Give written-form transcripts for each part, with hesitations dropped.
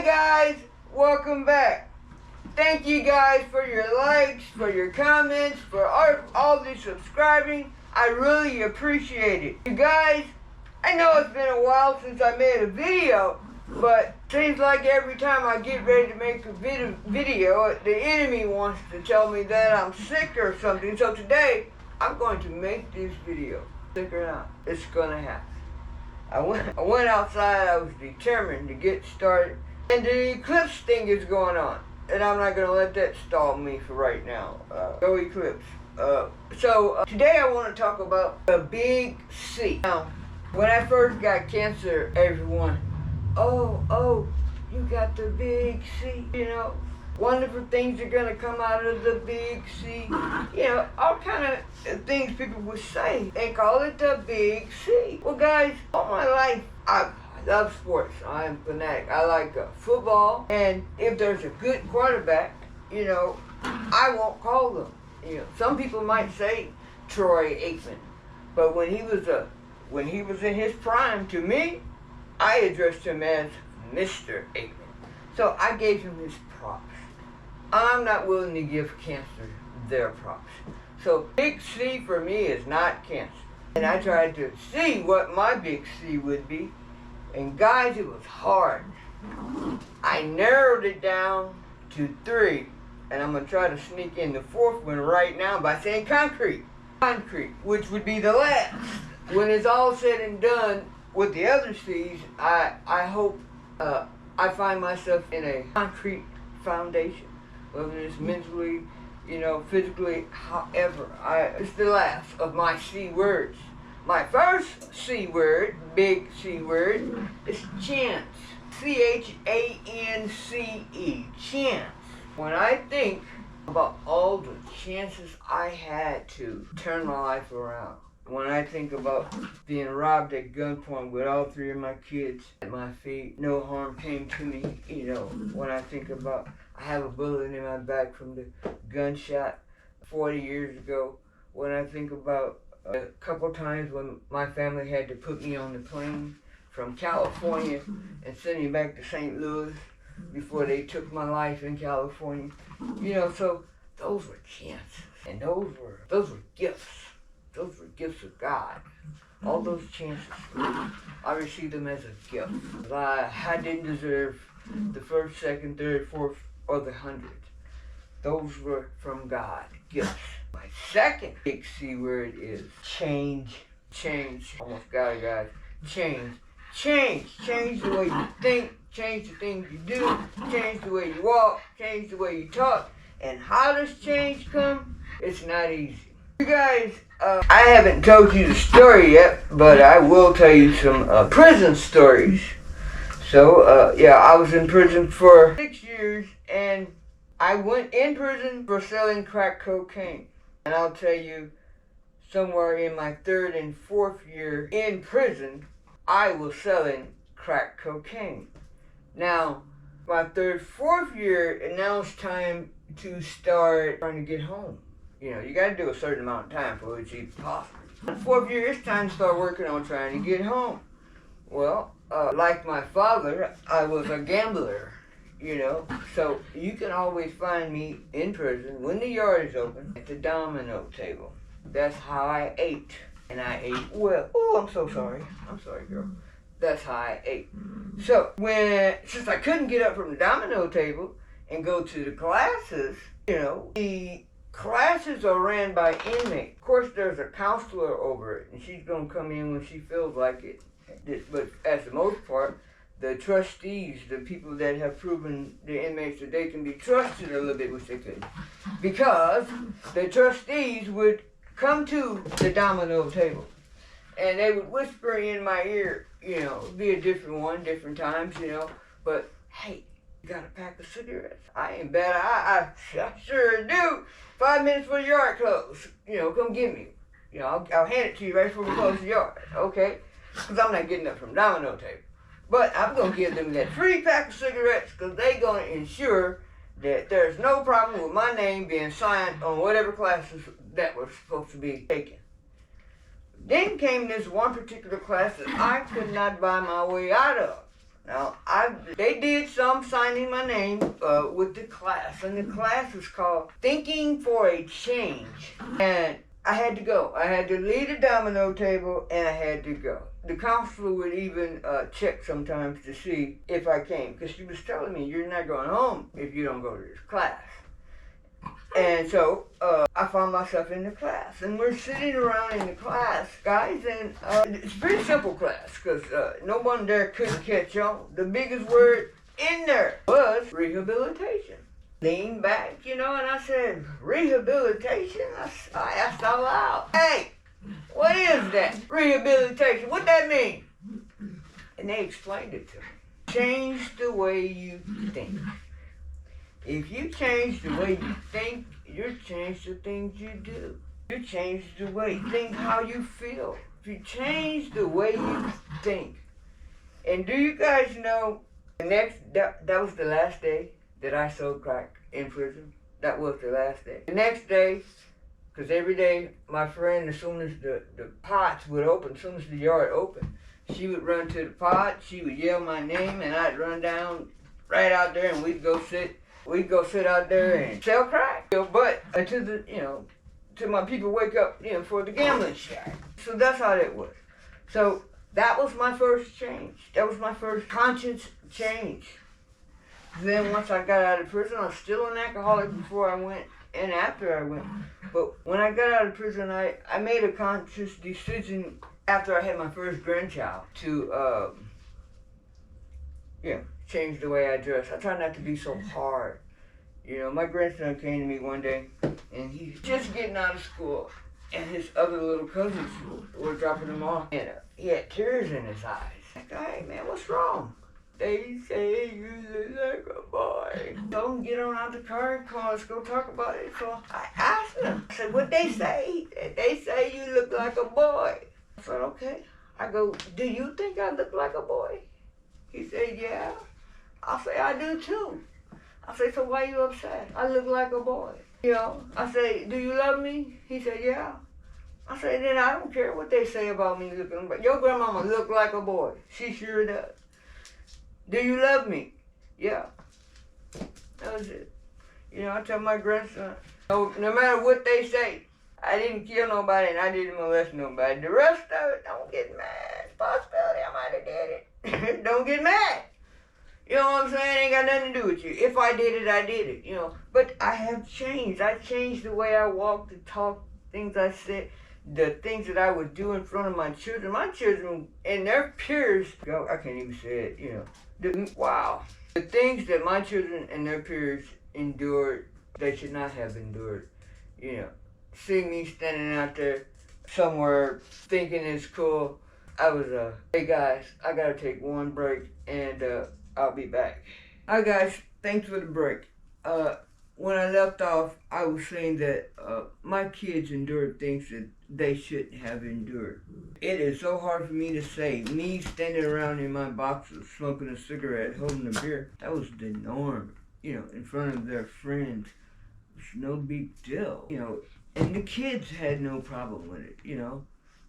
guys, welcome back. Thank you guys for your likes, for your comments, for all the subscribing. I really appreciate it. You guys, I know it's been a while since I made a video, but seems like every time I get ready to make a video, the enemy wants to tell me that I'm sick or something. So today, I'm going to make this video. Sick or not, it's gonna happen. I went outside, I was determined to get started, and the eclipse thing is going on, and I'm not going to let that stall me for right now. Go eclipse. Today I want to talk about the big C. Now, when I first got cancer, everyone, oh, you got the big C, wonderful things are going to come out of the big C, all kind of things people would say and call it the big C. Well, guys, all my life, I love sports. I'm a fanatic. I like football, and if there's a good quarterback, I won't call them. Some people might say Troy Aikman, but when he was in his prime, to me, I addressed him as Mr. Aikman. So I gave him his props. I'm not willing to give cancer their props. So big C for me is not cancer. And I tried to see what my big C would be. And guys, it was hard. I narrowed it down to 3. And I'm going to try to sneak in the 4th one right now by saying concrete. Concrete, which would be the last. When it's all said and done with the other C's, I hope I find myself in a concrete foundation. Whether it's mentally, physically, however. It's the last of my C words. My first C word, big C word, is chance. C-H-A-N-C-E, chance. When I think about all the chances I had to turn my life around, when I think about being robbed at gunpoint with all 3 of my kids at my feet, no harm came to me, when I think about I have a bullet in my back from the gunshot 40 years ago, when I think about a couple times when my family had to put me on the plane from California and send me back to St. Louis before they took my life in California, so those were chances, and those were gifts. Those were gifts of God. All those chances, I received them as a gift. I didn't deserve the 1st, 2nd, 3rd, 4th, or the 100th. Those were from God, gifts. My second big C word is change. Change. Almost got it, guys. Change. Change the way you think. Change the things you do. Change the way you walk. Change the way you talk. And how does change come? It's not easy. You guys, I haven't told you the story yet, but I will tell you some prison stories. So, I was in prison for 6 years, and I went in prison for selling crack cocaine. And I'll tell you, somewhere in my 3rd and 4th year in prison, I was selling crack cocaine. Now, my 3rd, 4th year, and now it's time to start trying to get home. You got to do a certain amount of time for it's even possible. 4th year, it's time to start working on trying to get home. Well, like my father, I was a gambler, so you can always find me in prison when the yard is open at the domino table. That's how I ate, and I ate well. Oh, I'm so sorry. I'm sorry, girl. That's how I ate. So, since I couldn't get up from the domino table and go to the classes, the classes are ran by inmates. Of course, there's a counselor over it, and she's going to come in when she feels like it. But as the most part, the trustees, the people that have proven the inmates that they can be trusted a little bit, which they could, because the trustees would come to the domino table, and they would whisper in my ear, be a different one, different times, but hey, you got a pack of cigarettes? I ain't bad. I sure do. 5 minutes before the yard closed, come get me. I'll hand it to you right before we close the yard, okay? Because I'm not getting up from domino table. But I'm going to give them that free pack of cigarettes because they're going to ensure that there's no problem with my name being signed on whatever classes that were supposed to be taken. Then came this one particular class that I could not buy my way out of. Now, they did some signing my name with the class, and the class was called Thinking for a Change. And I had to go. I had to leave the domino table, and I had to go. The counselor would even check sometimes to see if I came, because she was telling me, you're not going home if you don't go to this class. And so I found myself in the class, and we're sitting around in the class, guys, and it's a pretty simple class, because no one there couldn't catch on. The biggest word in there was rehabilitation. Leaned back, and I said, rehabilitation? I asked out loud, hey, what is that? Rehabilitation, what that mean? And they explained it to me. Change the way you think. If you change the way you think, you change the things you do. You change the way you think, how you feel. If you change the way you think. And do you guys know, that was the last day that I sold crack in prison. That was the last day. The next day, because every day my friend, as soon as the pots would open, as soon as the yard opened, she would run to the pot, she would yell my name, and I'd run down right out there, and we'd go sit out there and sell crack. But until till my people wake up, for the gambling shack. So that's how that was. So that was my first change. That was my first conscious change. Then once I got out of prison, I was still an alcoholic before I went and after I went. But when I got out of prison, I made a conscious decision after I had my first grandchild to change the way I dress. I try not to be so hard. My grandson came to me one day, and he's just getting out of school, and his other little cousins were dropping him off, and he had tears in his eyes. Like, hey, man, what's wrong? They say you look like a boy. Told him get on out the car and come on, let's go talk about it. So I asked him, I said, what'd they say? They say you look like a boy. I said, okay. I go, do you think I look like a boy? He said, yeah. I say, I do too. I say, so why you upset? I look like a boy. I say, do you love me? He said, yeah. I say, then I don't care what they say about me looking, but your grandmama look like a boy. She sure does. Do you love me? Yeah. That was it. I tell my grandson, no matter what they say, I didn't kill nobody and I didn't molest nobody. The rest of it, don't get mad. Possibility I might have did it. Don't get mad. You know what I'm saying? Ain't got nothing to do with you. If I did it, I did it, But I have changed. I changed the way I walk, the talk, things I said, the things that I would do in front of my children. My children and their peers, I can't even say it, wow. The things that my children and their peers endured, they should not have endured. Seeing me standing out there somewhere thinking it's cool, I was, hey guys, I gotta take one break and I'll be back. Hi guys, thanks for the break. When I left off, I was saying that my kids endured things that they shouldn't have endured. It is so hard for me to say. Me standing around in my boxes, smoking a cigarette, holding a beer, that was the norm, in front of their friends. It's no big deal, And the kids had no problem with it,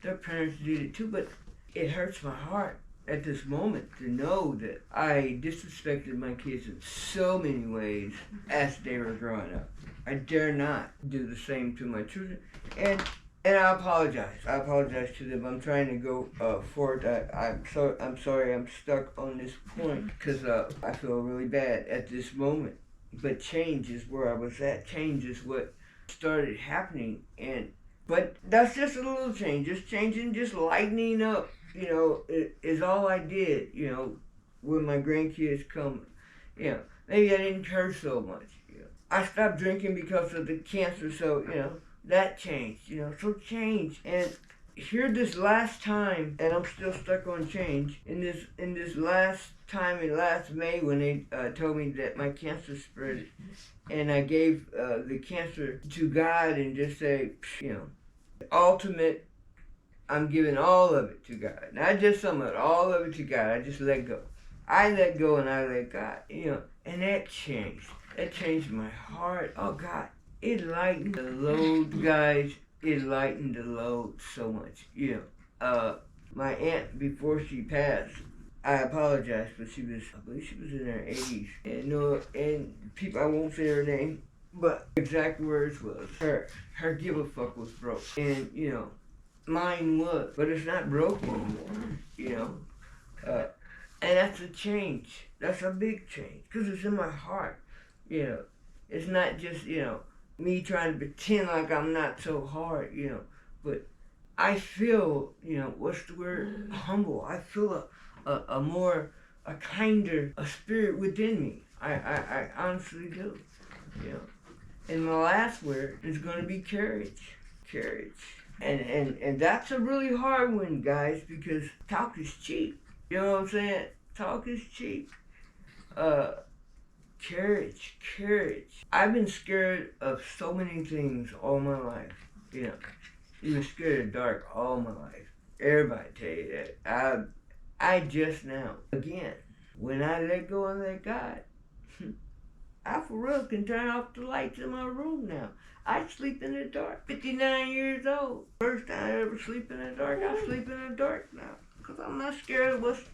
Their parents did it too, but it hurts my heart at this moment to know that I disrespected my kids in so many ways as they were growing up. I dare not do the same to my children, and I apologize. I apologize to them. I'm trying to go forward. I'm sorry. I'm stuck on this point because I feel really bad at this moment. But change is where I was at. Change is what started happening, but that's just a little change. Just changing, just lightening up. Is all I did, when my grandkids come. Maybe I didn't curse so much. I stopped drinking because of the cancer, so, that changed, so change. And here this last time, and I'm still stuck on change, in this last time in last May when they told me that my cancer spread, and I gave the cancer to God and just say, ultimate, I'm giving all of it to God. Not just some of it, all of it to God. I just let go. I let go and I let God, and that changed. That changed my heart. Oh God, it lightened the load, guys. It lightened the load so much. My aunt, before she passed, I apologize, but I believe she was in her 80s. And no, and people, I won't say her name, but exact words was, her give a fuck was broke. And, you know, mine was, but it's not broken anymore, you know. And that's a change. That's a big change, because it's in my heart, you know. It's not just, you know, me trying to pretend like I'm not so hard, you know, but I feel, you know, what's the word? Humble. I feel a kinder, a spirit within me. I honestly do, you know. And my last word is going to be courage. Courage. And that's a really hard one, guys, because talk is cheap. You know what I'm saying? Talk is cheap. Courage. I've been scared of so many things all my life, you know. Even scared of dark all my life. Everybody tell you that. I just now, again, when I let go and let God, I for real can turn off the lights in my room now. I sleep in the dark. 59 years old. First time I ever sleep in the dark. I sleep in the dark now. Cause I'm not scared of what's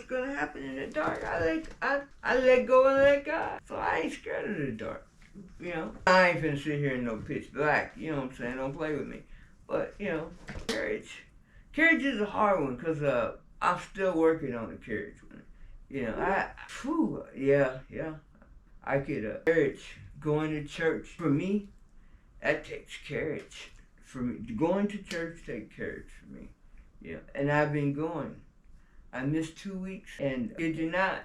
gonna happen in the dark. I let go and let God. So I ain't scared of the dark. You know? I ain't finna sit here in no pitch black. You know what I'm saying? Don't play with me. But, you know, courage. Courage is a hard one because I'm still working on the courage one. You know, yeah. I could, courage. Going to church. For me, that takes courage. For me, going to church takes courage for me. Yeah, and I've been going. I missed 2 weeks, and kid you not,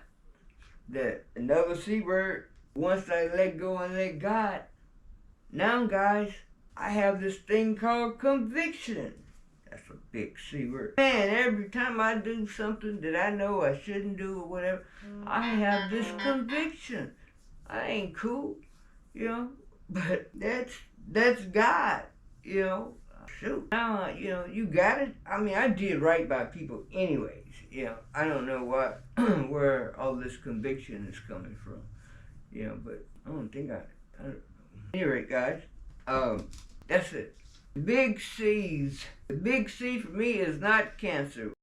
that another C word, once I let go and let God, now guys, I have this thing called conviction. That's a big C word. Man, every time I do something that I know I shouldn't do or whatever, I have this conviction. I ain't cool, you know, but that's God, you know. Shoot. Now, you know, you got it. I mean, I did right by people anyways, you know. I don't know what, where all this conviction is coming from, you know, but I don't think I don't know. Anyway, guys, that's it. The big C for me is not cancer.